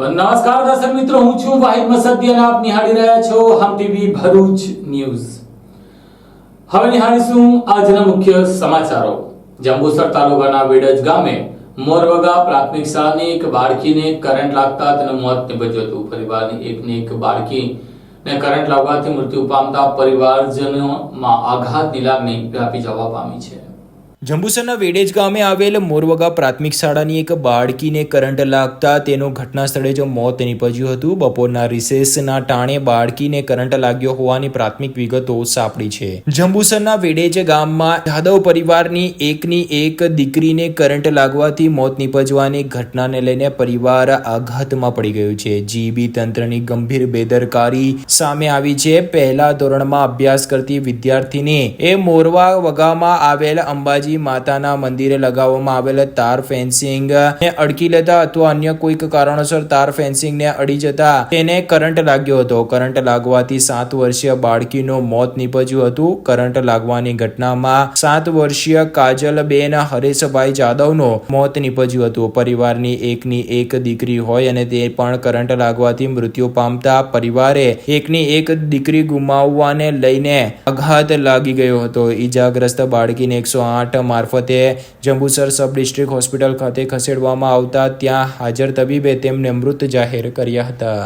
નમસ્કાર દર્શક મિત્રો, હું છું વાહિદ મસદી અને આપ નિહાળી રહ્યા છો હમ ટીવી ભરૂચ ન્યૂઝ. હવે નિહાળીશું આજના મુખ્ય સમાચારો. જંબુસર તાલુકાના વેડજ ગામે મોરવગા પ્રાથમિક શાળાની એક બાળકીને કરંટ લાગતા તેનું મોત નીપજ્યું હતું. પરિવારની એક બાળકીને કરંટ લાગવાથી મૃત્યુ પામતા પરિવારજનોમાં આઘાતની લાગણી વ્યાપી જવા પામી છે. જંબુસરના વેડેજ ગામે આવેલ મોરવગા પ્રાથમિક શાળાની એક બાળકીને કરંટ લાગતા તેનું ઘટના સ્થળે જ મોત નીપજ્યું હતું. બપોરના રિસેસના ટાણે બાળકીને કરંટ લાગ્યો હોવાની પ્રાથમિક વિગતો સાંપડી છે. જંબુસરના વેડેજ ગામમાં જાદવ પરિવારની એક દીકરીને કરંટ લાગવાથી મોત નીપજવાની ઘટનાને લઈને પરિવાર આઘાતમાં પડી ગયું છે. જીબી તંત્રની ગંભીર બેદરકારી સામે આવી છે. પહેલા ધોરણમાં અભ્યાસ કરતી વિદ્યાર્થીની એ મોરવગામાં આવેલ અંબાજી માતાના મંદિરે લગાવવામાં આવેલ તાર ફેન્સિંગ ને અડકી લેતા અથવા અન્ય કોઈક કારણોસર તાર ફેન્સિંગ ને અડી જતા તેને કરંટ લાગ્યો હતો. કરંટ લાગવાથી 7 વર્ષીય બાળકીનું મોત નીપજ્યું હતું. કરંટ લાગવાની ઘટનામાં 7 વર્ષીય કાજલબેન હરેશભાઈ જાદવનું મોત નીપજ્યું હતું. પરિવારની એક દીકરી હોય અને તે પણ કરંટ લાગવાથી મૃત્યુ પામતા પરિવારે એક દીકરી ગુમાવવાને લઈને આઘાત લાગી ગયો હતો. ઈજાગ્રસ્ત બાળકીને 108 મારફતે જંબુસર સબ ડિસ્ટ્રિક્ટ હોસ્પિટલ ખાતે ખસેડવામાં આવતા ત્યાં હાજર તબીબે તેમને મૃત જાહેર કર્યા હતા.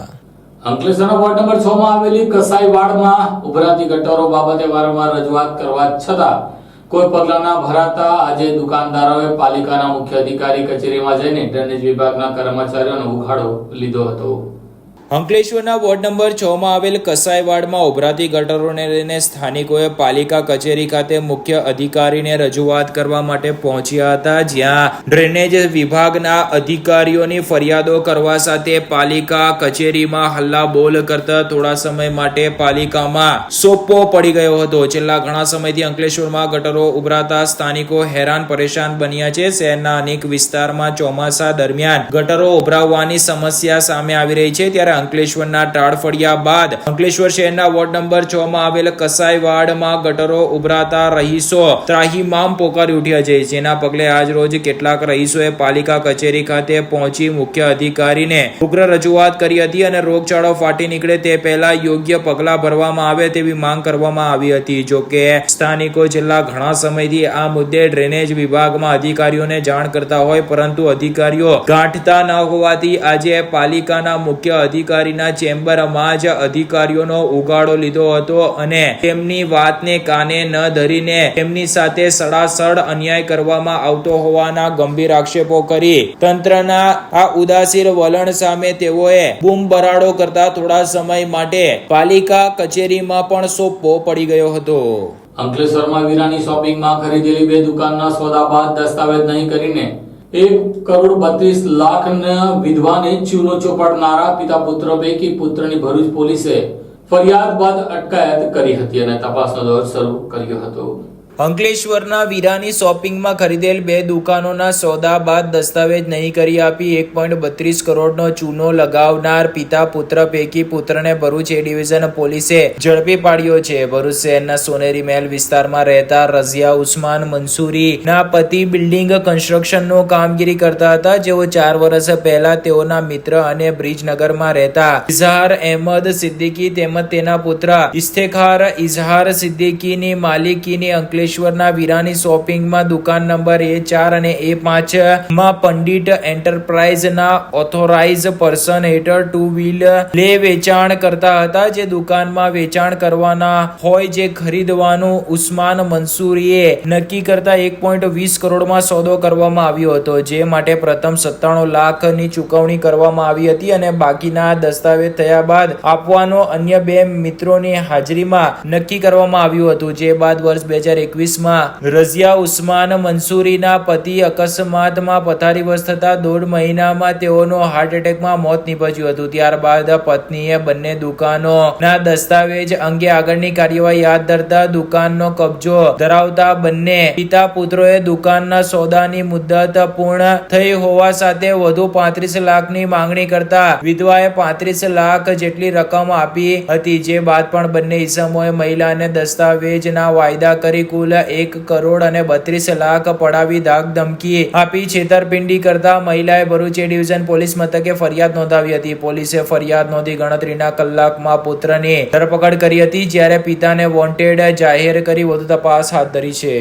અંકલેશ્વરના વોર્ડ નંબર 6 માં આવેલી કસાઈવાડમાં ઉભરાતી ગટરો બાબતે વારંવાર રજૂઆત કરવા છતાં કોઈ પગલાં ન ભરાતા આજે દુકાનદારોએ પાલિકાના મુખ્ય અધિકારી કચેરીમાં જઈને ડ્રેનેજ વિભાગના કર્મચારીઓનો ઉઘાડો લીધો હતો. અંકલેશ્વરના વોર્ડ નંબર 6 માં આવેલ કસાઈવાડમાં ઉભરાતી ગટરોને લઈને સ્થાનિકોએ પાલિકા કચેરી ખાતે મુખ્ય અધિકારીને રજૂઆત કરવા માટે પહોંચ્યા હતા. જ્યાં ડ્રેનેજ વિભાગના અધિકારીઓની ફરિયાદો કરવા સાથે પાલિકા કચેરીમાં હલ્લાબોલ કરતા થોડા સમય માટે પાલિકામાં સોપો પડી ગયો હતો. છેલ્લા ઘણા સમયથી અંકલેશ્વરમાં ગટરો ઉભરાતા સ્થાનિકો હેરાન પરેશાન બન્યા છે. શહેરના અનેક વિસ્તારમાં ચોમાસા દરમિયાન ગટરો ઉભરાવવાની સમસ્યા સામે આવી રહી છે. ત્યારે અંકલેશ્વરના ટાળફળિયા બાદ અંકલેશ્વર શહેરના વોર્ડ નંબર 6 માં આવેલ કસાઈવાડમાં ગટરો ઉભરાતા રહીશો ત્રાહિમામ પોકારી ઉઠ્યા છે. જેના પગલે આજ રોજ કેટલાક રહીશોએ પાલિકા કચેરી ખાતે પહોંચી મુખ્ય અધિકારીને ઉગ્ર રજૂઆત કરી હતી અને રોગચાળો ફાટી નીકળે તે પહેલા યોગ્ય પગલાં ભરવામાં આવે તેવી માંગ કરવામાં આવી હતી. જોકે સ્થાનિકો છેલ્લા ઘણા સમયથી આ મુદ્દે ડ્રેનેજ વિભાગમાં અધિકારીઓને જાણ કરતા હોય પરંતુ અધિકારીઓ ગાંઠતા ન હોવાથી આજે પાલિકાના મુખ્ય અધિકારીના ચેમ્બરમાં જ અધિકારીઓનો ઉગાડો લીધો હતો અને તેમની વાતને કાને ન ધરીને તેમની સાથે સડાસડ અન્યાય કરવામાં આવતો હોવાના ગંભીર આક્ષેપો કરી તંત્રના આ ઉદાસીન વલણ સામે તેઓએ બૂમબરાડો કરતા થોડા સમય માટે પાલિકા કચેરીમાં પણ સોપો પડી ગયો હતો. અંકલેશ્વરમાં વીરાની શોપિંગમાં ખરીદેલી 2 દુકાનના સોદા બાદ દસ્તાવેજ નહીં કરીને 1,32,00,000 વિધવાને ચૂનો ચોપાડનારા પિતા પુત્ર પૈકી પુત્રની ભરૂચ પોલીસે ફરિયાદ બાદ અટકાયત કરી હતી અને તપાસનો દોર શરૂ કર્યો હતો. અંકલેશ્વરના વીરાની શોપિંગમાં ખરીદેલ 2 દુકાનોના સોદા બાદ દસ્તાવેજ નહીં કરી આપી 1.32 કરોડનો ચૂનો લગાવનાર પિતા પુત્ર પૈકી પુત્રને ભરૂચ એ ડિવિઝન પોલીસે ઝડપી પાડ્યો છે. ભરૂચ શહેરના સોનેરી મહેલ વિસ્તારમાં રહેતા રઝિયા ઉસ્માન મંસૂરી ના પતિ બિલ્ડિંગ કન્સ્ટ્રક્શનનું કામગીરી કરતા હતા. જેઓ 4 વર્ષ પહેલા તેઓના મિત્ર અને બ્રિજનગરમાં રહેતા ઇઝહાર અહેમદ સિદ્દીકી તેમજ તેના પુત્ર ઇસ્તેખાર ઇઝહાર સિદ્દીકીની માલિકીની અંકલેશ્વર અંકલેશ્વરના વીરાની શોપિંગમાં દુકાન નંબર A4 અને A5 માં પંડિત એન્ટરપ્રાઇઝના ઓથોરાઇઝ પર્સન હેઠળ 2 વ્હીલ લે વેચાણ કરતા હતા. જે દુકાનમાં વેચાણ કરવાના હોય જે ખરીદવાનું ઉસ્માન મંસૂરીએ નક્કી કરતા 1.20 કરોડમાં સોદો કરવામાં આવ્યો હતો. જે માટે પ્રથમ 97 લાખની ચૂકવણી કરવામાં આવી હતી અને બાકીના દસ્તાવેજ થયા બાદ આપવાનો અન્ય 2 મિત્રોની હાજરીમાં નક્કી કરવામાં આવ્યું હતું. જે બાદ વર્ષ 2021 રઝિયા ઉસ્માન મંસૂરીના પતિ અકસ્માતમાં પથારીવશ થતા 1.5 મહિનામાં તેઓનો હાર્ટ એટેકમાં મોત નીપજ્યું હતું. ત્યારબાદ પત્નીએ બંને દુકાનોના દસ્તાવેજ અંગે આગળની કાર્યવાહી હાથ ધરતા દુકાનનો કબજો ધરાવતા બંને પિતા પુત્રોએ દુકાનના સોદાની મુદત પૂર્ણ થઈ હોવા સાથે વધુ 35 લાખની માંગણી કરતા વિધવાએ 35 લાખ જેટલી રકમ આપી હતી. જે બાદ પણ બંને ઈસમોએ મહિલાને દસ્તાવેજના વાયદા કરી કુલ કુલ 1 કરોડ અને 32 લાખ પડાવી ધાક ધમકી આપી છેતરપિંડી કરતા મહિલાએ ભરૂચ એ ડિવિઝન પોલીસ મથકે ફરિયાદ નોંધાવી હતી. પોલીસે ફરિયાદ નોંધી ગણતરીના કલાકમાં પુત્રની ધરપકડ કરી હતી, જ્યારે પિતાને વોન્ટેડ જાહેર કરી વધુ તપાસ હાથ ધરી છે.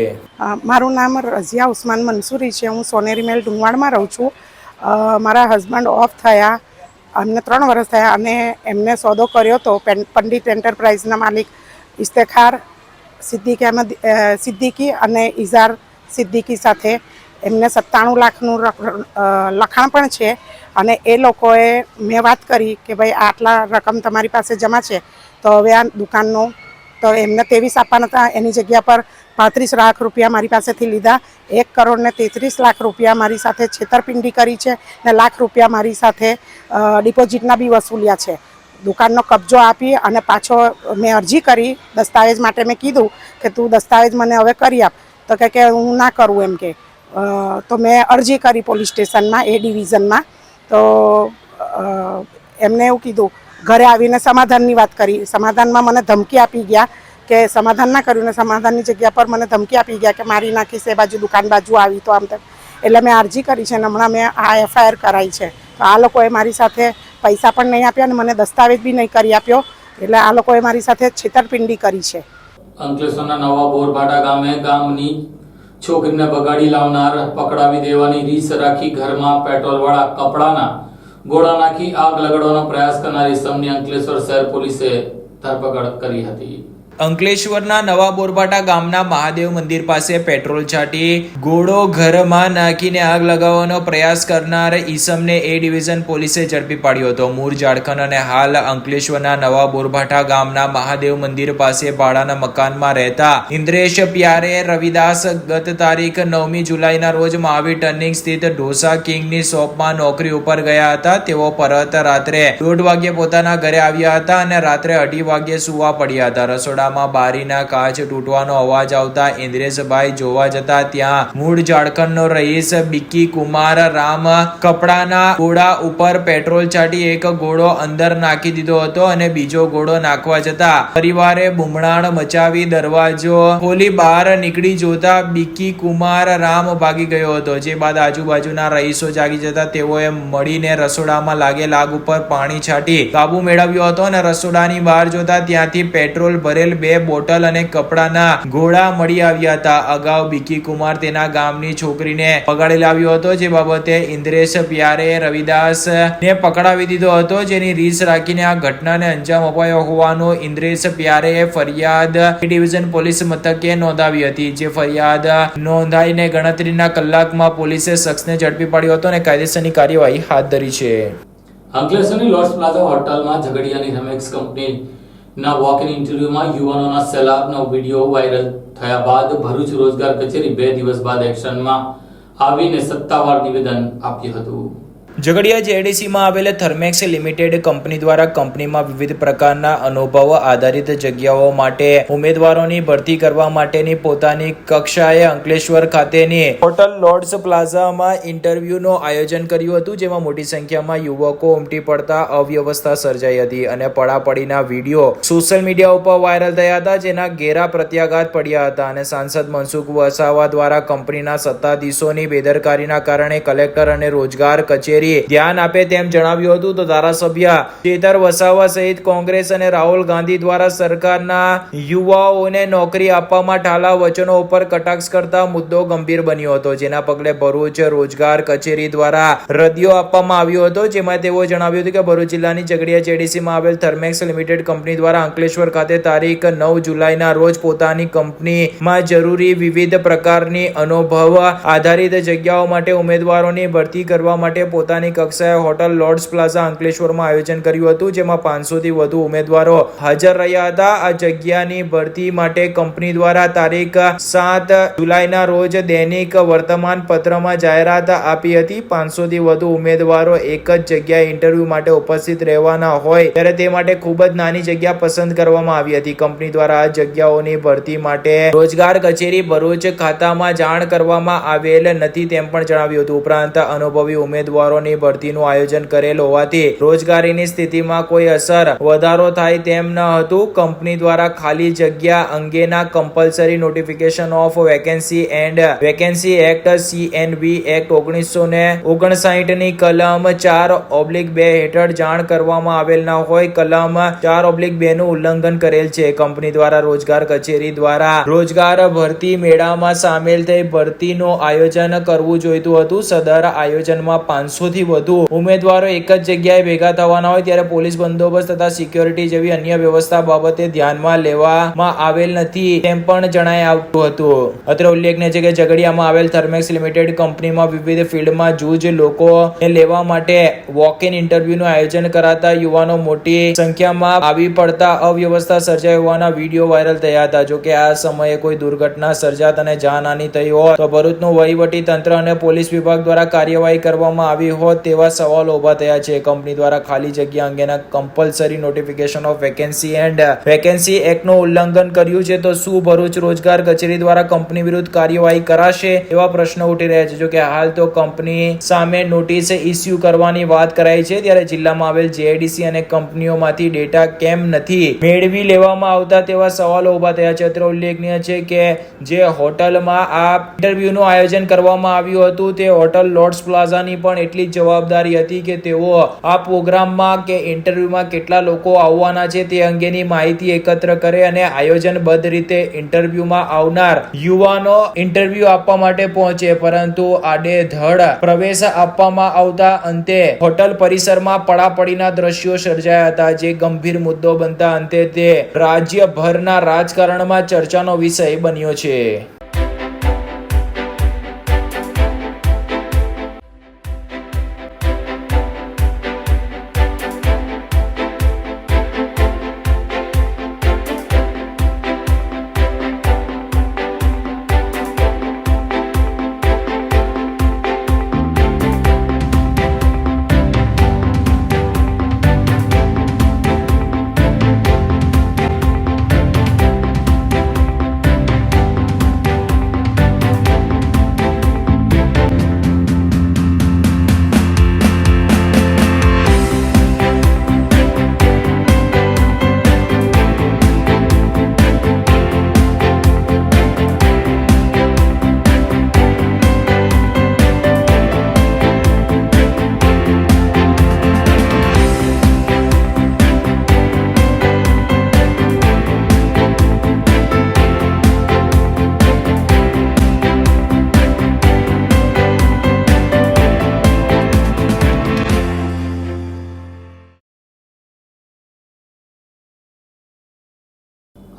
મારું નામ રઝિયા ઉસ્માન મંસૂરી છે. હું સોનેરી મેલ ડુંગવાડમાં રહું છું. મારા હસબન્ડ ઓફ થયા, અમને 3 વર્ષ થયા અને એમને સોદો કર્યો હતો પંડિત એન્ટરપ્રાઇઝના માલિક ઇસ્તેખાર સિદ્દીકી અને ઇઝાર સિદ્દીકી સાથે. એમને 97 લાખનું લખાણ પણ છે અને એ લોકોએ મેં વાત કરી કે ભાઈ આટલા રકમ તમારી પાસે જમા છે તો હવે આ દુકાનનો તો એમને 23 આપવાના હતા. એની જગ્યા પર 35 લાખ રૂપિયા મારી પાસેથી લીધા. 1 કરોડ ને 33 લાખ રૂપિયા મારી સાથે છેતરપિંડી કરી છે ને લાખ રૂપિયા મારી સાથે ડિપોઝિટના બી વસૂલ્યા છે. દુકાનનો કબજો આપી અને પાછો મેં અરજી કરી દસ્તાવેજ માટે. મેં કીધું કે તું દસ્તાવેજ મને હવે કરી આપ, તો કે હું ના કરું એમ કે. તો મેં અરજી કરી પોલીસ સ્ટેશનમાં એ ડિવિઝનમાં. તો એમને એવું કીધું, ઘરે આવીને સમાધાનની વાત કરી. સમાધાનમાં મને ધમકી આપી ગયા કે સમાધાન ના કર્યું ને સમાધાનની જગ્યા પર મને ધમકી આપી ગયા કે મારી નાખીશ, એ બાજુ દુકાન બાજુ આવી તો આમ તેમ. એટલે મેં અરજી કરી છે અને હમણાં મેં આ FIR કરાવી છે. તો આ લોકોએ મારી સાથે પૈસા પણ નહીં આપ્યા અને મને દસ્તાવેજ બી નહીં કરી આપ્યો. એટલે આ લોકોએ મારી સાથે છેતરપિંડી કરી છે. અંકલેશ્વરના નવા બોરભાટા ગામે ગામની છોકરીને બગાડી લાવનાર પકડાવી દેવાની રીસ રાખી ઘરમાં પેટ્રોલવાળા કપડાના ગોળા નાખી આગ લગાડવાનો પ્રયાસ કરનાર ઇસમને અંકલેશ્વર શહેર પોલીસે ધરપકડ કરી હતી. અંકલેશ્વરના નવા બોરભાટા ગામના મહાદેવ મંદિર પાસે પેટ્રોલ છાંટી ગોળો ઘરમાં નાખીને આગ લગાવવાનો પ્રયાસ કરનાર ઈસમને એ ડિવિઝન પોલીસે ઝડપી પાડ્યો હતો. મૂળ ઝારખંડ અને હાલ અંકલેશ્વરના નવા બોરભાટા ગામના મહાદેવ મંદિર પાસે ભાડાના મકાનમાં રહેતા ઇન્દ્રેશ પ્યારે રવિદાસ ગત તારીખ 9મી જુલાઈના રોજ મહાવીર ટર્નિંગ સ્થિત ઢોસા કિંગની શોપમાં નોકરી ઉપર ગયા હતા. તેઓ પરત રાત્રે 1:30 વાગ્યે પોતાના ઘરે આવ્યા હતા અને રાત્રે 2:30 વાગ્યે સૂવા પડ્યા હતા. રસોડા બારીના કાચ તૂટવાનો અવાજ આવતા ઇન્દ્રેશભાઈ જોવા જતા ત્યાં મૂળ ઝારખંડનો રહીશ બિક્કી કુમાર રામ કપડાના ગોળા ઉપર પેટ્રોલ છાંટી એક ગોળો અંદર નાખી દીધો હતો અને બીજો ગોળો નાખવા જતા પરિવારે બુમણાણ મચાવી દરવાજો ખોલી બહાર નીકળી જોતા બિક્કી કુમાર રામ ભાગી ગયો હતો. જે બાદ આજુબાજુના રહીશો જાગી જતા તેઓએ મળીને રસોડામાં લાગેલ આગ ઉપર પાણી છાંટી કાબુ મેળવ્યો હતો અને રસોડાની બહાર જોતા ત્યાંથી પેટ્રોલ ભરેલ 2 બોટલ અને કપડાના ગોળા મળી આવ્યા હતા. અગાઉ બિક્કી કુમાર તેના ગામની છોકરીને પકડી લાવ્યો હતો, જે બાબતે ઇન્દ્રેશ પ્યારે રવિદાસ ને પકડાવી દીધો હતો, જેની રીસ રાખીને આ ઘટનાને અંજામ અપાયો હોવાનું ઇન્દ્રેશ પ્યારેએ ફરિયાદ ડિવિઝન પોલીસ મથકે નોંધાવી હતી. જે ફરિયાદ નોંધાઈને ગણતરીના કલાકમાં પોલીસે શખ્સને ઝડપી પાડ્યો હતો અને કાયદેસરની કાર્યવાહી હાથ ધરી છે. અંકલેશ્વરની લોર્ડ્સ પ્લાઝા હોટલમાં ઝઘડિયાની રમેક્સ કંપની ના વોક ઇન ઇન્ટરવ્યુમાં યુવાનોના સલાબનો વિડીયો વાયરલ થયા બાદ ભરૂચ રોજગાર કચેરી 2 દિવસ બાદ એક્શનમાં આવીને સત્તાવાર નિવેદન આપ્યું હતું. ઝઘડિયા જેડીસીમાં આવેલ થર્મેક્સ લિમિટેડ કંપની દ્વારા કંપનીમાં વિવિધ પ્રકારના અનુભવ આધારિત જગ્યાઓ માટે ઉમેદવારોની ભરતી કરવા માટેની પોતાની કક્ષાએ અંકલેશ્વર ખાતેની હોટલ લોર્ડ્સ પ્લાઝામાં ઇન્ટરવ્યુનું આયોજન કર્યું હતું, જેમાં મોટી સંખ્યામાં યુવકો ઉમટી પડતા અવ્યવસ્થા સર્જાઈ હતી અને પડાપડીના વિડીયો સોશિયલ મીડિયા ઉપર વાયરલ થયા હતા, જેના ઘેરા પ્રત્યાઘાત પડ્યા હતા અને સાંસદ મનસુખ વસાવા દ્વારા કંપનીના સત્તાધીશોની બેદરકારીના કારણે કલેક્ટર અને રોજગાર કચેરી ધ્યાન આપે તેમ જણાવ્યું હતું. તો ધારાસભ્ય ચેતર વસાવા સહિત કોંગ્રેસ અને રાહુલ ગાંધી દ્વારા સરકારના યુવાઓને નોકરી આપવામાં ઠાલા વચનો ઉપર કટાક્ષ કરતા મુદ્દો ગંભીર બન્યો હતો, જેના પગલે ભરૂચ રોજગાર કચેરી દ્વારા રદિયો આપવામાં આવ્યો હતો, જેમાં તેઓ જણાવ્યું હતું કે ભરૂચ જિલ્લાની ઝઘડિયા જેડીસીમાં આવેલ થર્મેક્સ લિમિટેડ કંપની દ્વારા અંકલેશ્વર ખાતે તારીખ 9 જુલાઈના રોજ પોતાની કંપનીમાં જરૂરી વિવિધ પ્રકારની અનુભવ આધારિત જગ્યાઓ માટે ઉમેદવારોની ભરતી કરવા માટે પોતાની કક્ષાએ હોટલ લોર્ડ્સ પ્લાઝા અંકલેશ્વરમાં આયોજન કર્યું હતું, જેમાં 500 થી વધુ ઉમેદવારો હાજર રહ્યા હતા. આ જગ્યાની ભરતી માટે કંપની દ્વારા તારીખ 7 જુલાઈના રોજ દૈનિક વર્તમાન પત્રમાં જાહેરાત આપી હતી. 500 થી વધુ ઉમેદવારો એક જ જગ્યાએ ઇન્ટરવ્યુ માટે ઉપસ્થિત રહેવાના હોય ત્યારે તે માટે ખૂબ જ નાની જગ્યા પસંદ કરવામાં આવી હતી. કંપની દ્વારા આ જગ્યાઓની ભરતી માટે રોજગાર કચેરી ભરૂચ ખાતામાં જાણ કરવામાં આવેલ નથી તેમ પણ જણાવ્યું હતું. ઉપરાંત અનુભવી ઉમેદવારો ઉમેદવારોની ભરતીનું આયોજન કરેલ હોવાથી રોજગારીની સ્થિતિમાં કોઈ અસર વધારો થાય તેમ ન હતું. કંપની દ્વારા ખાલી જગ્યા અંગેના compulsory notification of vacancy and vacancy act CNV act 1959 ની કલમ 4/2 હેઠળ જાણ કરવામાં આવેલ ન હોય કલમ 4/2 નું ઉલ્લંઘન કરેલ છે. કંપની દ્વારા રોજગાર કચેરી દ્વારા રોજગાર ભરતી મેળામાં સામેલ થઈ ભરતીનું આયોજન કરવું જોઈતું હતું. સદર આયોજનમાં 500 થી વધુ ઉમેદવારો એક જ જગ્યાએ ભેગા થવાના હોય ત્યારે પોલીસ બંદોબસ્ત તથા સિક્યોરિટી જેવી અન્ય વ્યવસ્થા બાબતે ધ્યાનમાં લેવામાં આવેલ નથી તેમ પણ જણાઈ આવતું હતું. અત્રે ઉલ્લેખનીય છે કે ઝઘડિયામાં આવેલ થર્મેક્સ લિમિટેડ કંપનીમાં વિવિધ ફિલ્ડમાં જૂજ લોકોને લેવા માટે વોક ઇન ઇન્ટરવ્યુનું આયોજન કરાતા યુવાનો મોટી સંખ્યામાં આવી પડતા અવ્યવસ્થા સર્જાઈ હોવાના વિડીયો વાયરલ થયા હતા. જોકે આ સમયે કોઈ દુર્ઘટના સર્જાત અને જાનહાનિ થઈ હોય તો ભરૂચનું વહીવટી તંત્ર અને પોલીસ વિભાગ દ્વારા કાર્યવાહી કરવામાં આવી હોત તેવા સવાલો ઉભા થયા છે. કંપની દ્વારા ખાલી જગ્યા અંગેના compulsory notification of vacancy and vacancy એક્ટનું ઉલ્લંઘન કર્યું છે તો શું ભરૂચ રોજગાર કચેરી દ્વારા કંપની વિરુદ્ધ કાર્યવાહી કરાશે એવા પ્રશ્નો ઉઠી રહ્યા છે. જોકે હાલ તો કંપની સામે નોટિસ ઇસ્યુ કરવાની વાત કરાઈ છે ત્યારે જિલ્લામાં આવેલ JIDC અને કંપનીઓમાંથી ડેટા કેમ નથી મેળવી લેવામાં આવતા તેવા સવાલો ઉભા થયા છે. અત્રે ઉલ્લેખનીય છે કે જે હોટલમાં આ ઇન્ટરવ્યુનું આયોજન કરવામાં આવ્યું હતું તે હોટલ લોર્ડ્સ પ્લાઝાની પણ એટલી જ જવાબદારી હતી કે તેઓ આ પ્રોગ્રામમાં કે ઇન્ટરવ્યુમાં કેટલા લોકો આવવાના છે તે અંગેની માહિતી એકત્ર કરે અને આયોજનબદ્ધ રીતે ઇન્ટરવ્યુમાં આવનાર યુવાનો ઇન્ટરવ્યુ આપવા માટે પહોંચે, પરંતુ આડેધડ પ્રવેશ આપવામાં આવતા અંતે હોટલ પરિસરમાં પડાપડીના દ્રશ્યો સર્જાયા હતા, જે ગંભીર મુદ્દો બનતા અંતે તે રાજ્યભરના રાજકારણમાં ચર્ચાનો વિષય બન્યો છે.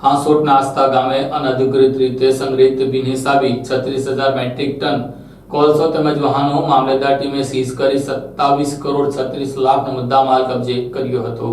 હાંસોટના આસ્था ગામે અનધિકૃત રીતે સંગ્રહિત બિનહિસાબી 36,000 મેટ્રિક ટન કોલસો તેમજ વાહનો મામલતદાર ટીમે સીઝ કરી 27 કરોડ 36 લાખનો મુદ્દામાલ કબજે કર્યો હતો.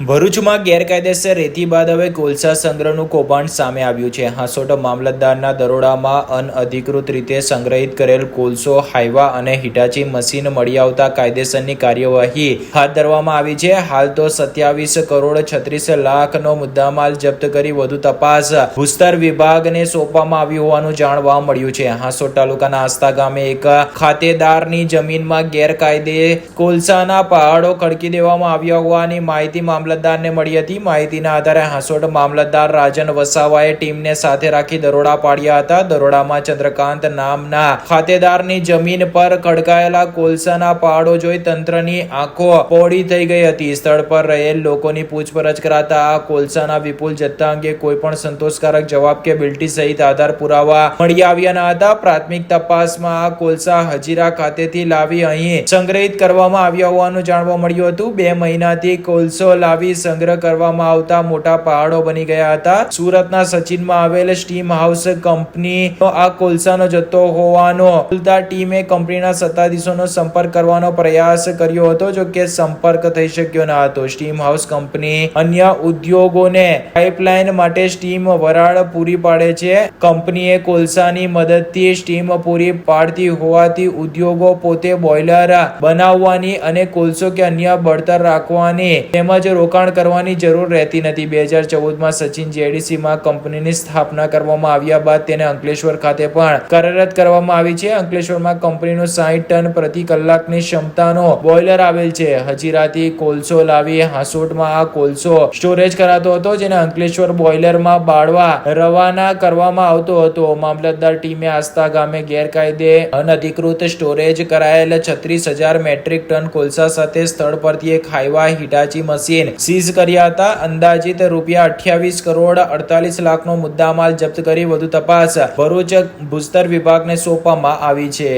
ભરૂચમાં ગેરકાયદેસર રેતી બાદ હવે કોલસા સંગ્રહનું કૌભાંડ સામે આવ્યું છે. હાંસોટ મામલતદારના દરોડામાં અનઅધિકૃત રીતે સંગ્રહિત કરેલ કોલસો, હાઈવા અને હિટાચી મશીન મળી આવતા કાયદેસરની કાર્યવાહી હાથ ધરવામાં આવી છે. હાલ તો 27 કરોડ 36 લાખનો મુદ્દામાલ જપ્ત કરી વધુ તપાસ ભૂસ્તર વિભાગને સોંપવામાં આવી હોવાનું જાણવા મળ્યું છે. હાંસોટ તાલુકાના આસ્था ગામે એક ખાતેદારની જમીનમાં ગેરકાયદે કોલસાના પહાડો ખડકી દેવામાં આવ્યા હોવાની માહિતી મામલતદારને મળી હતી. માહિતીના આધારે હાંસોટ મામલતદાર રાજન વસાવાએ ટીમને સાથે રાખી દરોડા પાડ્યા હતા. દરોડામાં ચંદ્રકાંત નામના ખાતેદારની જમીન પર ખડકાયેલા કોલસાના પહાડો જોઈ તંત્રની આંખો પહોળી થઈ ગઈ હતી. સ્થળ પર રહેલ લોકોની પૂછપરછ કરાતા આ કોલસાના વિપુલ જથ્થા અંગે કોઈ પણ સંતોષકારક જવાબ કે બિલ્ટી સહિત આધાર પુરાવા મળી આવ્યા ન હતા. પ્રાથમિક તપાસમાં આ કોલસા હજીરા ખાતેથી લાવી અહીં સંગ્રહિત કરવામાં આવ્યા હોવાનું જાણવા મળ્યું હતું. 2 મહિનાથી કોલસો લાવી સંગ્રહ કરવામાં આવતા મોટા પહાડો બની ગયા હતા. સુરતના સચિનમાં આવેલ સ્ટીમ હાઉસ કંપનીનો આ કોલસાનો જથ્થો હોવાનો ખુલતા ટીમે કંપનીના સત્તાધીશોનો સંપર્ક કરવાનો પ્રયાસ કર્યો હતો, જો કે સંપર્ક થઈ શક્યો ન હતો. સ્ટીમ હાઉસ કંપની અન્ય ઉદ્યોગોને પાઇપલાઇન માટે સ્ટીમ વરાળ પૂરી પાડે છે. કંપનીએ કોલસાની મદદથી સ્ટીમ પૂરી પાડતી હોવાથી ઉદ્યોગો પોતે બોઇલર બનાવવાની અને કોલસો કે અન્ય બળતણ રાખવાની તેમજ રોકાણ કરવાની જરૂર રહેતી નથી. 2014માં સચિન જેડીસીમાં કંપનીની સ્થાપના કરવામાં આવ્યા બાદ તેને અંકલેશ્વર ખાતે પણ કાર્યરત કરવામાં આવી છે. અંકલેશ્વરમાં કંપનીનું 60 ટન પ્રતિ કલાકની ક્ષમતાનો બોઇલર આવેલ છે. હજીરાથી કોલસો લાવી હાંસોટમાં આ કોલસો સ્ટોરેજ કરાતો હતો, જેને અંકલેશ્વર બોઇલરમાં બાળવા રવાના કરવામાં આવતો હતો. મામલતદાર ટીમે આસ્તા ગામે ગેરકાયદે અનધિકૃત સ્ટોરેજ કરાયેલ 36,000 મેટ્રિક ટન કોલસા સાથે સ્થળ પરથી એક હાઈવા હિટાચી મશીન સીઝ કર્યા હતા. અંદાજિત રૂપિયા 28 કરોડ 48 લાખનો મુદ્દામાલ જપ્ત કરી વધુ તપાસ ભરૂચ ભૂસ્તર વિભાગને સોંપવામાં આવી છે.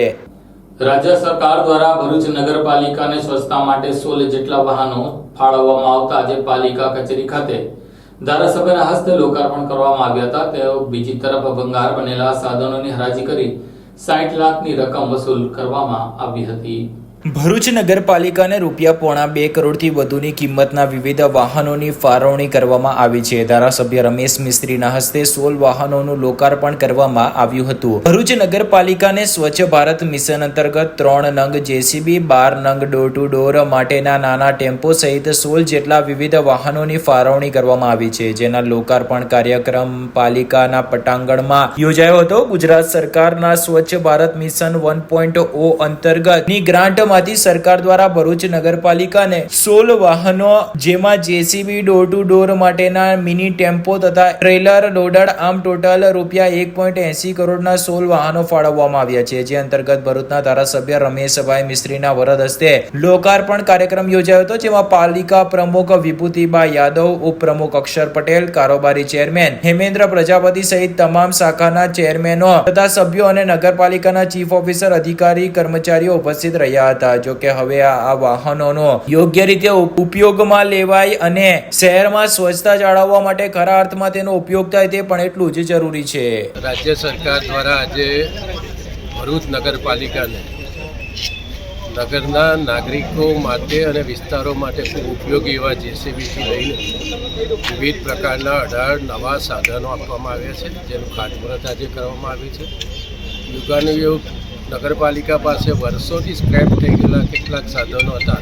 રાજ્ય સરકાર દ્વારા ભરૂચ નગરપાલિકાને સ્વચ્છતા માટે 16 જેટલા વાહનો ફાળવવામાં આવતા આજે પાલિકા કચેરી ખાતે ધારાસભ્યના હસ્તે લોકાર્પણ કરવામાં આવ્યા હતા. તેઓ બીજી તરફ ભંગાર બનેલા સાધનોની હરાજી કરી 60 લાખની રકમ વસૂલ કરવામાં આવી હતી. ભરૂચ નગરપાલિકાને રૂપિયા 2.5 કરોડથી વધુની કિંમતના વિવિધ વાહનોની ફાળવણી કરવામાં આવી છે. ધારાસભ્ય રમેશ મિસ્ત્રીના હસ્તે 16 વાહનોનું લોકાર્પણ કરવામાં આવ્યું હતું. ભરૂચ નગરપાલિકાને સ્વચ્છ ભારત મિશન અંતર્ગત 3 નંગ જેસીબી, 12 નંગ ડોર ટુ ડોર માટેના નાના ટેમ્પો સહિત 16 જેટલા વિવિધ વાહનોની ફાળવણી કરવામાં આવી છે, જેના લોકાર્પણ કાર્યક્રમ પાલિકાના પટાંગણમાં યોજાયો હતો. ગુજરાત સરકારના સ્વચ્છ ભારત મિશન 1.0 અંતર્ગતની ગ્રાન્ટ માંથી સરકાર દ્વારા ભરૂચ નગરપાલિકાને 16 વાહનો, જેમાં જેસીબી, ડોર ટુ ડોર માટેના મિની ટેમ્પો તથા ટ્રેલર લોડર, આમ ટોટલ રૂપિયા 1.80 કરોડના 16 વાહનો ફાળવવામાં આવ્યા છે. જે અંતર્ગત ભરૂચના ધારાસભ્ય રમેશભાઈ મિસ્ત્રીના વરદ હસ્તે લોકાર્પણ કાર્યક્રમ યોજાયો હતો, જેમાં પાલિકા પ્રમુખ વિભૂતિબા યાદવ, ઉપપ્રમુખ અક્ષર પટેલ, કારોબારી ચેરમેન હેમેન્દ્ર પ્રજાપતિ સહિત તમામ શાખાના ચેરમેનો તથા સભ્યો અને નગરપાલિકાના ચીફ ઓફિસર, અધિકારી, કર્મચારીઓ ઉપસ્થિત રહ્યા હતા. જો કે હવે આ વાહનોનો યોગ્ય રીતે ઉપયોગમાં લેવાય અને શહેરમાં સ્વચ્છતા જાળવવા માટે ખરા અર્થમાં તેનો ઉપયોગ થાય તે પણ એટલું જ જરૂરી છે. રાજ્ય સરકાર દ્વારા આજે ભરૂચ નગરપાલિકાને નગરના નાગરિકો માટે અને વિસ્તારો માટે ખૂબ ઉપયોગી એવા જેસીબીથી લઈને વિવિધ પ્રકારના 18 નવા સાધનો આપવામાં આવ્યા છે, જેનું ખાતમુહૂર્ત આજે કરવામાં આવ્યું છે. યુગાનુયુગ નગરપાલિકા પાસે વર્ષોથી સ્ક્રેપ થઈ ગયેલા કેટલાક સાધનો હતા,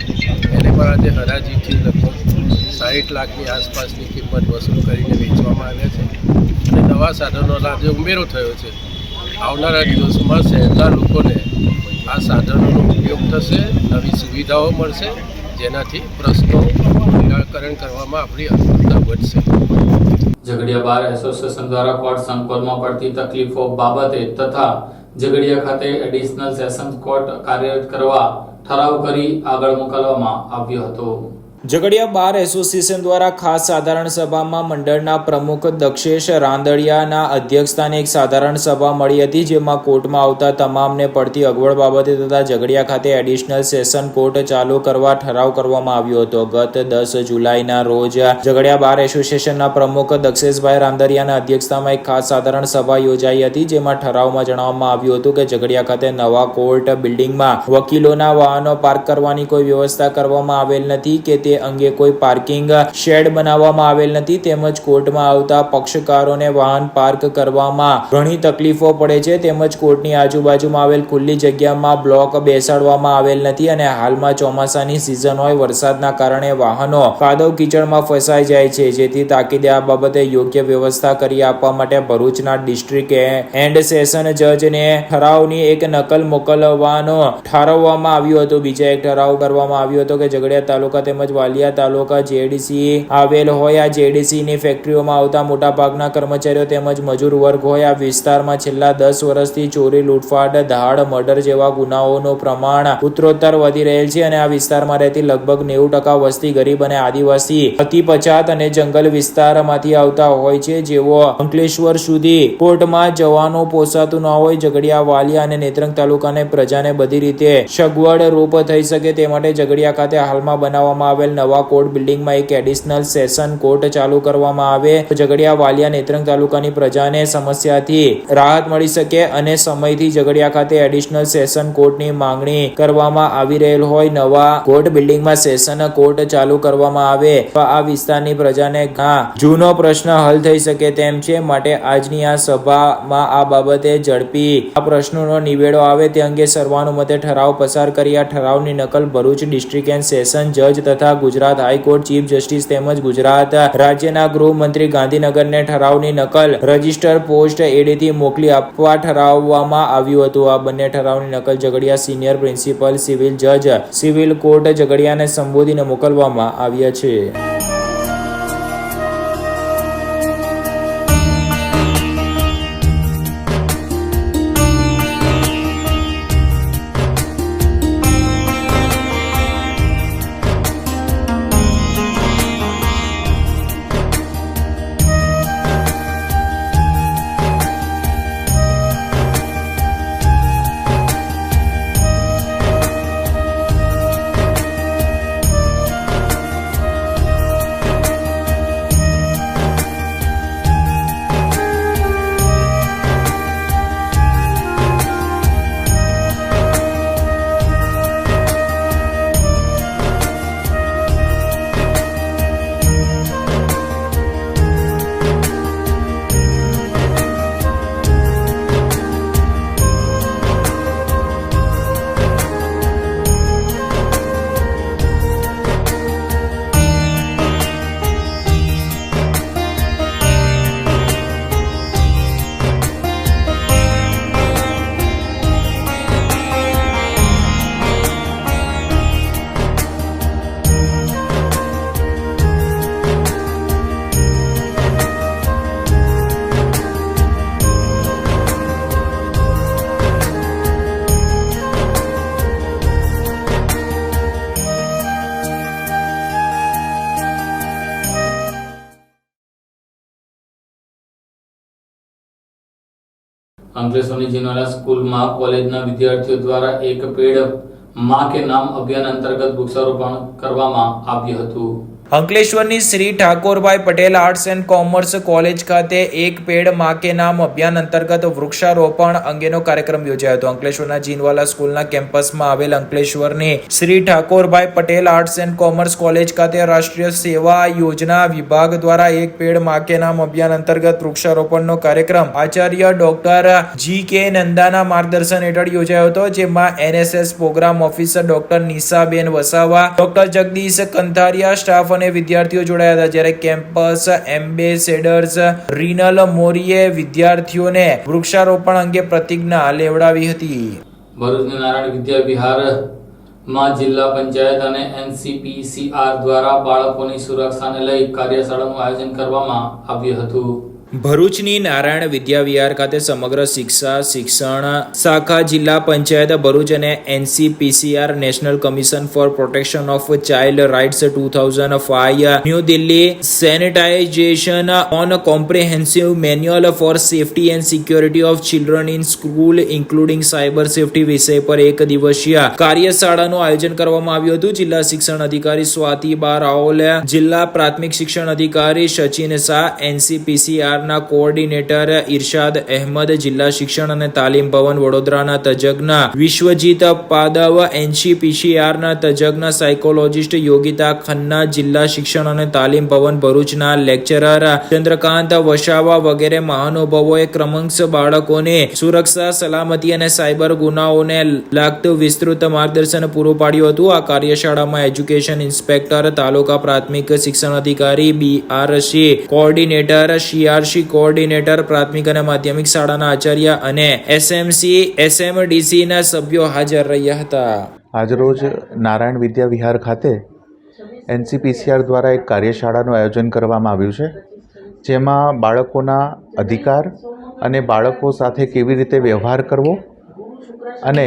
એને પણ આજે હરાજીથી લગભગ 60 લાખની આસપાસની કિંમત વસૂલ કરીને વેચવામાં આવ્યા છે અને નવા સાધનોનો આજે ઉમેરો થયો છે. આવનારા દિવસોમાં શહેરના લોકોને આ સાધનોનો ઉપયોગ થશે, નવી સુવિધાઓ મળશે, જેનાથી પ્રશ્નો નિરાકરણ કરવામાં આપણી અનુકૂળતા વધશે. ઝઘડિયા બાર એસોસિએશન દ્વારા કોર્ટ સંકુલમાં પડતી તકલીફો બાબતે તથા ઝઘડિયા ખાતે એડિશનલ સેશન્સ કોર્ટ કાર્યરત કરવા ઠરાવ કરી આગળ મોકલવામાં આવ્યો હતો. ઝઘડિયા બાર એસોસિએશન દ્વારા ખાસ સાધારણ સભામાં મંડળના પ્રમુખ દક્ષેશ રાંદડિયાના અધ્યક્ષસ્થાને એક સાધારણ સભા મળી હતી, જેમાં કોર્ટમાં આવતા તમામને પડતી અગવડ બાબતે તથા ઝઘડિયા ખાતે એડિશનલ સેશન કોર્ટ ચાલુ કરવા ઠરાવ કરવામાં આવ્યો હતો. ગત 10 જુલાઈના રોજ ઝઘડિયા બાર એસોસિએશનના પ્રમુખ દક્ષેશભાઈ રાંદડિયાના અધ્યક્ષતામાં એક ખાસ સાધારણ સભા યોજાઈ હતી, જેમાં ઠરાવમાં જણાવવામાં આવ્યું હતું કે ઝઘડિયા ખાતે નવા કોર્ટ બિલ્ડિંગમાં વકીલોના વાહનો પાર્ક કરવાની કોઈ વ્યવસ્થા કરવામાં આવેલ નથી કે તે અંગે કોઈ પાર્કિંગ શેડ બનાવવામાં આવેલ નથી, તેમજ કોર્ટમાં આવતા પક્ષકારોને વાહન પાર્ક કરવામાં ઘણી તકલીફો પડે છે, તેમજ કોર્ટની આજુબાજુમાં આવેલ ખુલ્લી જગ્યામાં બ્લોક બેસાડવામાં આવેલ નથી અને હાલમાં ચોમાસાની સિઝન હોય, વરસાદના કારણે વાહનો કાદવ કીચડમાં ફસાઈ જાય છે, જેથી તાકીદે આ બાબતે યોગ્ય વ્યવસ્થા કરી આપવા માટે ભરૂચના ડિસ્ટ્રિક્ટ એન્ડ સેશન જજને ઠરાવની એક નકલ મોકલવાનો ઠારવવામાં આવ્યું હતું. બીજા એક ઠરાવ કરવામાં આવ્યો હતો કે ઝઘડિયા તાલુકા તેમજ વાલિયા તાલુકા જેડીસી આવેલ હોય, આ જેડીસી ની ફેક્ટરીઓમાં આવતા મોટા ભાગના કર્મચારીઓ તેમજ મજૂર વર્ગ હોય, આ વિસ્તારમાં છેલ્લા 10 વર્ષથી ચોરી, લૂંટફાટ, દાળ, મર્ડર જેવા ગુનાઓનું પ્રમાણ ઉત્તરોત્તર વધી રહેલ છે અને આ વિસ્તારમાં રહેતી લગભગ 90% વસ્તી ગરીબ અને આદિવાસી, અતિ પછાત અને જંગલ વિસ્તારમાંથી આવતા હોય છે, જેઓ અંકલેશ્વર સુધી કોર્ટમાં જવાનું પોસાતું ન હોય. ઝઘડિયા, વાલિયા અને નેત્રંગ તાલુકાને પ્રજાને બધી રીતે સગવડ રૂપ થઈ શકે તે માટે ઝઘડિયા ખાતે હાલમાં બનાવવામાં આવેલ નવા કોર્ટ બિલ્ડિંગમાં એક એડિશનલ સેશન કોર્ટ ચાલુ કરવામાં આવે તો ઝઘડિયા, વાલિયા, નેત્રંગ તાલુકાની પ્રજાને સમસ્યાથી રાહત મળી શકે અને સમયથી ઝઘડિયા ખાતે એડિશનલ સેશન કોર્ટની માંગણી કરવામાં આવી રહેલ હોય. નવા કોર્ટ બિલ્ડિંગમાં સેશન કોર્ટ ચાલુ કરવામાં આવે તો આ વિસ્તારની પ્રજાને જૂનો પ્રશ્ન હલ થઈ શકે તેમ છે. માટે આજની આ સભામાં આ બાબતે ઝડપી આ પ્રશ્નોનો નિવેડો આવે તે અંગે સર્વાનુમતે ઠરાવ પસાર કરી આ ઠરાવની નકલ ભરૂચ ડિસ્ટ્રિક્ટ એન્ડ સેશન જજ તથા ગુજરાત હાઈકોર્ટ ચીફ જસ્ટિસ તેમજ ગુજરાત રાજ્યના ગૃહમંત્રી ગાંધીનગરને ઠરાવની નકલ રજિસ્ટર પોસ્ટ એડેથી મોકલી આપવા ઠરાવવામાં આવ્યું હતું. આ બંને ઠરાવની નકલ ઝઘડિયા સિનિયર પ્રિન્સિપલ સિવિલ જજ સિવિલ કોર્ટ ઝઘડિયાને સંબોધીને મોકલવામાં આવ્યા છે. અંકલેશ્વરની જીનવાલા સ્કૂલમાં કોલેજના વિદ્યાર્થીઓ દ્વારા એક પેડ માં કે નામ અભિયાન અંતર્ગત વૃક્ષારોપણ કરવામાં આવ્યું હતું. અંકલેશ્વરની Shri Thakorbhai Patel arts and commerce college ખાતે એક પેડ માં કે નામ અભિયાન અંતર્ગત વૃક્ષારોપણ અંગેનો કાર્યક્રમ યોજાયો હતો. અંકલેશ્વરના જીનવાલા સ્કૂલના કેમ્પસમાં આવેલ અંકલેશ્વરની Shri Thakorbhai Patel arts and commerce college ખાતે રાષ્ટ્રીય સેવા યોજના વિભાગ દ્વારા એક પેડ માં કે નામ અભિયાન અંતર્ગત વૃક્ષારોપણનો કાર્યક્રમ આચાર્ય ડોક્ટર જી કે નંદાના માર્ગદર્શન હેઠળ યોજાયો હતો, જેમાં NSS programme officer doctor નિશાબેન Vasava, doctor Jagdish Kantharia, staff અને વિદ્યાર્થીઓ જોડાયા હતા. જ્યારે કેમ્પસ એમ્બેસેડર્સ રીનલ મોરીએ વિદ્યાર્થીઓને વૃક્ષારોપણ અંગે પ્રતિજ્ઞા લેવડાવી હતી. ભરૂચના નારાયણ વિદ્યા વિહારમાં જિલ્લા પંચાયત અને NCPCR દ્વારા બાળકોની સુરક્ષાને લઈ કાર્યશાળાનું આયોજન કરવામાં આવ્યું હતું. ભરૂચની નારાયણ વિદ્યા વિહાર ખાતે સમગ્ર શિક્ષણ શાખા જિલ્લા પંચાયત ભરૂચ અને NCPCR national commission for protection of child rights 2005 new Delhi sanitization on comprehensive manual for safety and security of children in school including cyber safety વિષય પર એક દિવસીય કાર્યશાળાનું આયોજન કરવામાં આવ્યું હતું. જિલ્લા શિક્ષણ અધિકારી સ્વાતિ બા રાઓલ, જિલ્લા પ્રાથમિક શિક્ષણ અધિકારી સચિન શાહ, NCPCR ના કોઓર્ડિનેટર ઇરશાદ અહેમદ, જિલ્લા શિક્ષણ અને તાલીમ ભવન વડોદરાના તજજ્ઞ વિશ્વજીત પાદવ, NCPCR ના તજજ્ઞ સાયકોલોજિસ્ટ યોગિતા ખન્ના, જિલ્લા શિક્ષણ અને તાલીમ ભવન ભરૂચના લેક્ચરર ચંદ્રકાંત વસાવા વગેરે મહાનુભાવોએ ક્રમશ બાળકોને સુરક્ષા, સલામતી અને સાયબર ગુનાઓને લાગતું વિસ્તૃત માર્ગદર્શન પૂરું પાડ્યું હતું. આ કાર્યશાળામાં એજ્યુકેશન ઇન્સ્પેક્ટર, તાલુકા પ્રાથમિક શિક્ષણ અધિકારી, BRC કોઓર્ડિનેટર, CRC કોઓર્ડિનેટર, પ્રાથમિક અને માધ્યમિક શાળાના આચાર્ય અને SMC SMDC ના સભ્યો હાજર રહ્યા હતા. આજરોજ નારાયણ વિદ્યા વિહાર ખાતે NCPCR દ્વારા એક કાર્યશાળાનું આયોજન કરવામાં આવ્યું છે, જેમાં બાળકોના અધિકાર અને બાળકો સાથે કેવી રીતે વ્યવહાર કરવો અને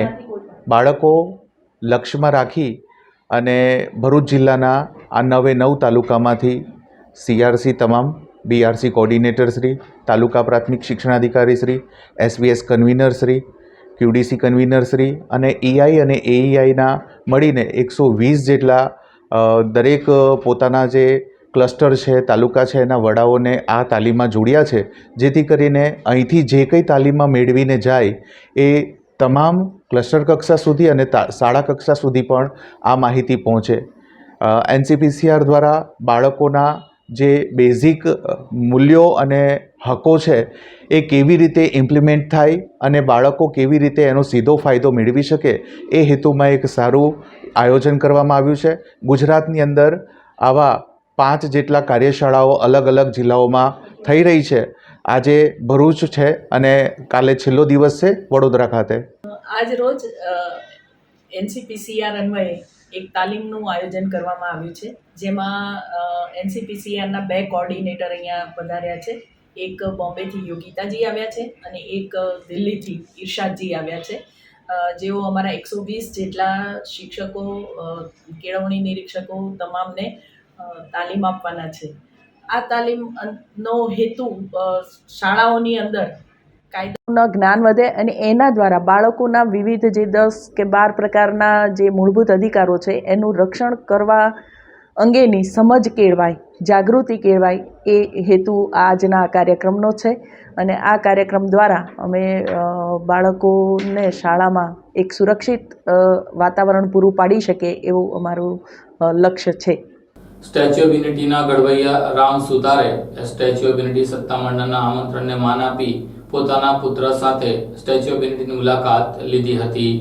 બાળકો લક્ષ્યમાં રાખી અને ભરૂચ જિલ્લાના આ 9 તાલુકામાંથી CRC તમામ, BRC કોઓર્ડિનેટર શ્રી, તાલુકા પ્રાથમિક શિક્ષણાધિકારી Shri, SBS convener Shri, QDC convener Shri અને EI અને AEIના મળીને 120 જેટલા દરેક પોતાના જે ક્લસ્ટર છે, તાલુકા છે, એના વડાઓને આ તાલીમમાં જોડ્યા છે, જેથી કરીને અહીંથી જે કંઈ તાલીમમાં મેળવીને જાય એ તમામ ક્લસ્ટર કક્ષા સુધી અને શાળા કક્ષા સુધી પણ આ માહિતી પહોંચે. NCPCR દ્વારા બાળકોના જે બેઝિક મૂલ્યો અને હકો છે એ કેવી રીતે ઇમ્પ્લિમેન્ટ થાય અને બાળકો કેવી રીતે એનો સીધો ફાયદો મેળવી શકે એ હેતુમાં એક સારું આયોજન કરવામાં આવ્યું છે. ગુજરાતની અંદર આવા 5 જેટલા કાર્યશાળાઓ અલગ અલગ જિલ્લાઓમાં થઈ રહી છે. આજે ભરૂચ છે અને કાલે છેલ્લો દિવસ છે વડોદરા ખાતે. આજ રોજ NCPCR અન્વયે એક તાલીમનું આયોજન કરવામાં આવ્યું છે, જેમાં NCPCRના 2 કોઓર્ડિનેટર અહીંયા પધાર્યા છે. એક બોમ્બેથી યોગિતાજી આવ્યા છે અને એક દિલ્હીથી ઇરશાદજી આવ્યા છે, જેઓ અમારા 120 જેટલા શિક્ષકો, કેળવણી નિરીક્ષકો તમામને તાલીમ આપવાના છે. આ તાલીમનો હેતુ શાળાઓની અંદર કાયદાના જ્ઞાન વધે અને એના દ્વારા બાળકોના વિવિધ જે 10 કે 12 પ્રકારના જે મૂળભૂત અધિકારો છે એનું રક્ષણ કરવા અંગેની સમજ કેળવાય, જાગૃતિ કેળવાય, એ હેતુ આજના કાર્યક્રમનો છે. અને આ કાર્યક્રમ દ્વારા અમે બાળકોને શાળામાં એક સુરક્ષિત વાતાવરણ પૂરું પાડી શકે એવું અમારું લક્ષ્ય છે. સ્ટેચ્યુ ઓફ યુનિટીના ઘડવૈયા રામ સુતારે સ્ટેચ્યુ ઓફ યુનિટી સત્તામંડળના આમંત્રણને માન આપી પોતાના પુત્ર સાથે સ્ટેચ્યુ ઓફ યુનિટીની મુલાકાત લીધી હતી.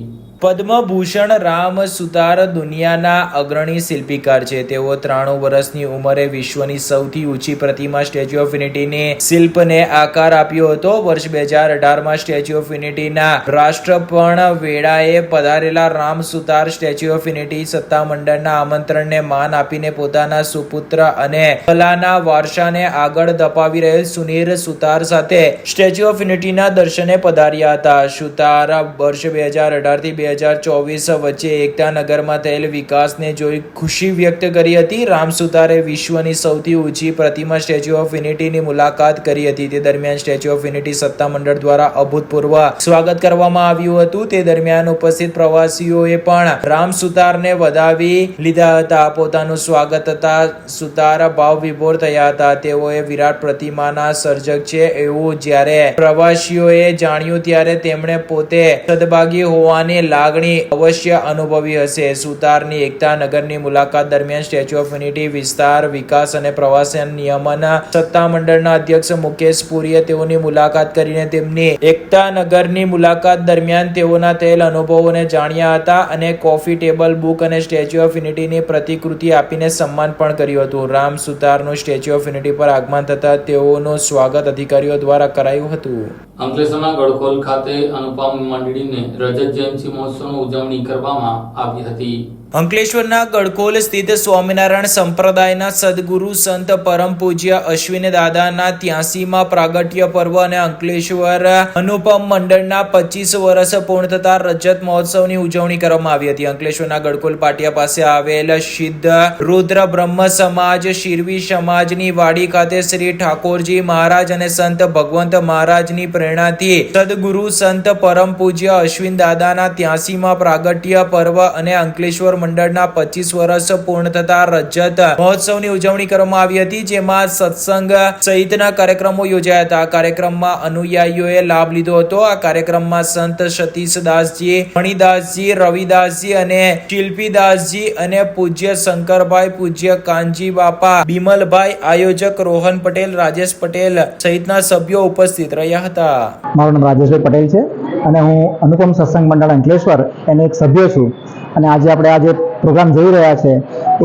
પદ્મભૂષણ રામ સુતાર દુનિયાના અગ્રણી શિલ્પીકાર છે. તેઓ 93 વર્ષની ઉંમરે વિશ્વની સૌથી ઊંચી પ્રતિમા સ્ટેચ્યુ ઓફ યુનિટીની શિલ્પને આકાર આપ્યો હતો. વર્ષ 2018માં સ્ટેચ્યુ ઓફ યુનિટીના રાષ્ટ્રપણ વેળાએ પધારેલા રામ સુતાર સ્ટેચ્યુ ઓફ યુનિટી સત્તામંડળના આમંત્રણને માન આપીને પોતાના સુપુત્ર અને કલાના વારસાને આગળ ધપાવી રહેલ સુનીર સુતાર સાથે સ્ટેચ્યુ ઓફ યુનિટીના દર્શને પધાર્યા હતા. સુતાર વર્ષ 2018 થી 2024 વચ્ચે એકતા નગરમાં થયેલ વિકાસને જોઈ ખુશી વ્યક્ત કરી હતી. રામ સુતારે વિશ્વની સૌથી ઊંચી પ્રતિમા સ્ટેચ્યુ ઓફ યુનિટીની મુલાકાત કરી હતી. તે દરમિયાન સ્ટેચ્યુ ઓફ યુનિટી સત્તામંડળ દ્વારા અભૂતપૂર્વ સ્વાગત કરવામાં આવ્યું હતું. તે દરમિયાન ઉપસ્થિત પ્રવાસીઓએ પણ રામ સુતારને વધાવી લીધા હતા. પોતાનું સ્વાગત થતા સુતાર ભાવ વિભોર થયા હતા. તેઓએ વિરાટ પ્રતિમાના સર્જક છે એવું જ્યારે પ્રવાસીઓએ જાણ્યું ત્યારે તેમણે પોતે સદભાગી હોવાની લાગણી અવશ્ય અનુભવી હશે. સુતારની એકતા નગરની મુલાકાત દરમિયાન સ્ટેચ્યુ ઓફ યુનિટી વિસ્તાર વિકાસ અને પ્રવાસન નિયમન સત્તામંડળના અધ્યક્ષ મુકેશ પુરીએ તેઓની મુલાકાત કરીને તેમની એકતા નગરની મુલાકાત દરમિયાન તેઓના થયેલ અનુભવોને જાણ્યા હતા અને કોફી ટેબલ બુક અને સ્ટેચ્યુ ઓફ યુનિટીની પ્રતિકૃતિ આપીને સન્માન પણ કર્યું હતું. રામ સુતારનું સ્ટેચ્યુ ઓફ યુનિટી પર આગમન થતા તેઓનું સ્વાગત અધિકારીઓ દ્વારા કરાયું હતું. અંકલેશ્વરના ગડખોલ ખાતે અનુપમ મંડળીને રજત જયંતિ મહોત્સવની ઉજવણી કરવામાં આવી હતી. અંકલેશ્વરના ગડખોલ સ્થિત સ્વામિનારાયણ સંપ્રદાયના સદગુરુ સંત પરમ પૂજ્ય અશ્વિન દાદાના 83મા પ્રાગટ્ય પર્વ અને અંકલેશ્વર અનુપમ મંડળના 25 વર્ષ પૂર્ણ થતા રજત મહોત્સવની ઉજવણી કરવામાં આવી હતી. અંકલેશ્વરના ગડખોલ પાટિયા પાસે આવેલ સિદ્ધ રુદ્ર બ્રહ્મ સમાજ શિરવી સમાજની વાડી ખાતે શ્રી ઠાકોરજી મહારાજ અને સંત ભગવંત મહારાજની પ્રેરણાથી સદગુરુ સંત પરમ પૂજ્ય અશ્વિન દાદાના 83મા પ્રાગટ્ય પર્વ અને અંકલેશ્વર મંડળના 25 વર્ષ પૂર્ણ થતા રજત મહોત્સવની ઉજવણી કરવામાં આવી હતી, જેમાં સત્સંગ સહિતના કાર્યક્રમો યોજાયા હતા. આ કાર્યક્રમમાં અનુયાયીઓએ લાભ લીધો હતો. આ કાર્યક્રમમાં સંત સતીશદાસજી, મણિદાસજી, રવિદાસજી અને શિલ્પીદાસજી અને પૂજ્ય શંકરભાઈ, પૂજ્ય કાનજી બાપા, બિમલભાઈ, આયોજક રોહન પટેલ, રાજેશ પટેલ સહિતના સભ્યો ઉપસ્થિત રહ્યા હતા. મારું નામ રાજેશભાઈ પટેલ છે અને હું અનુપમ સત્સંગ મંડળ અંકલેશ્વર એનો એક સભ્ય છું. અને આજે આપણે આ જે પ્રોગ્રામ જોઈ રહ્યા છે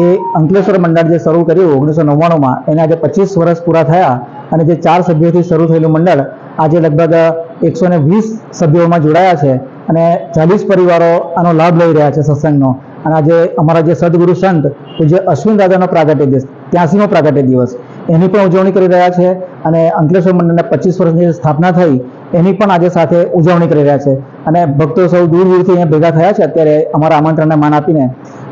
એ અંકલેશ્વર મંડળ જે શરૂ કર્યું 1999માં, એને આજે 25 વર્ષ પૂરા થયા અને જે 4 સભ્યોથી શરૂ થયેલું મંડળ આજે લગભગ 120 સભ્યોમાં જોડાયા છે અને 40 પરિવારો આનો લાભ લઈ રહ્યા છે સત્સંગનો. અને આજે અમારા જે સદગુરુ સંત પૂજ્ય અશ્વિન દાદાનો પ્રાગટ્ય દિવસ, 83મો પ્રાગટ્ય દિવસ, એની પણ ઉજવણી કરી રહ્યા છે. અને અંકલેશ્વર મંડળને 25 વર્ષની સ્થાપના થઈ એની પણ આજે સાથે ઉજવણી કરી રહ્યા છે. અને ભક્તો સૌ દૂર દૂરથી અહીંયા ભેગા થયા છે અત્યારે અમારા આમંત્રણને માન આપીને.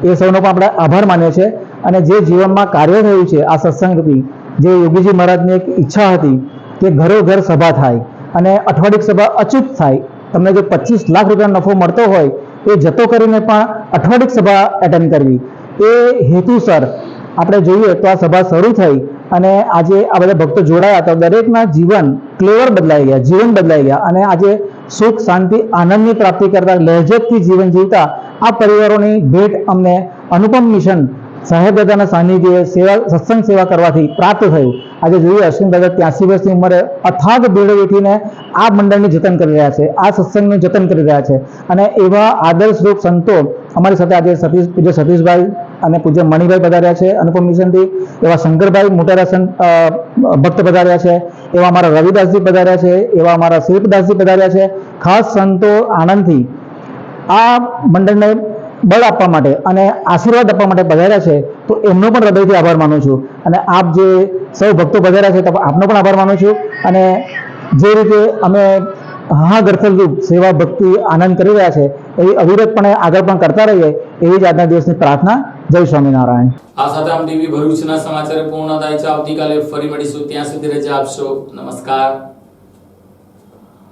એ સૌનો પણ આપણે આભાર માનીએ છીએ. અને જે જીવનમાં કાર્ય થયું છે આ સત્સંગરૂપી, જે યોગીજી મહારાજની એક ઈચ્છા હતી કે ઘરો ઘર સભા થાય અને અઠવાડિક સભા અચૂક થાય. તમને જો 25 લાખ રૂપિયાનો નફો મળતો હોય એ જતો કરીને પણ અઠવાડિક સભા એટેન્ડ કરવી, એ હેતુસર આપણે જોઈએ તો આ સભા શરૂ થઈ અને આજે આ બધા ભક્તો જોડાયા તો દરેકના જીવન ક્લેવર બદલાઈ ગયા, જીવન બદલાઈ ગયા. અને આજે સુખ, શાંતિ, આનંદની પ્રાપ્તિ કરતા, લહેજતથી જીવન જીવતા આ પરિવારોની ભેટ અમને અનુપમ મિશન સાહેબ દાદાના સાનિધ્યે સત્સંગ સેવા કરવાથી પ્રાપ્ત થયું. આજે જોઈએ અશ્વિન દાદા 83 વર્ષની ઉંમરે અથાગ બેડે વેઠીને આ મંડળની જતન કરી રહ્યા છે, આ સત્સંગનું જતન કરી રહ્યા છે. અને એવા આદર્શરૂપ સંતો અમારી સાથે આજે પૂજ્ય સતીશભાઈ અને પૂજ્ય મણિભાઈ પધાર્યા છે અનુપમ મિશનથી, એવા શંકરભાઈ મોટેરા ભક્ત પધાર્યા છે, એવા અમારા રવિદાસજી પધાર્યા છે, એવા અમારા શિલ્પદાસજી પધાર્યા છે. ખાસ સંતો આનંદથી આ મંડળને બળ આપવા માટે અને આશીર્વાદ આપવા માટે પધાર્યા છે, તો એમનો પણ હૃદયથી આભાર માનું છું. અને આપ જે સૌ ભક્તો પધાર્યા છે તો આપનો પણ આભાર માનું છું. અને જે રીતે અમે ગરથલરૂપ સેવા ભક્તિ આનંદ કરી રહ્યા છે એવી અવિરતપણે આગળ પણ કરતા રહીએ એવી જ આજના દિવસની પ્રાર્થના. જય સ્વામિનારાયણ. આ સાથે આમ ટીવી ભરૂચના સમાચાર પૂર્ણ થાય છે. આવતીકાલે ફરી મળીશું. ત્યાં સુધી રજા આપશો. નમસ્કાર.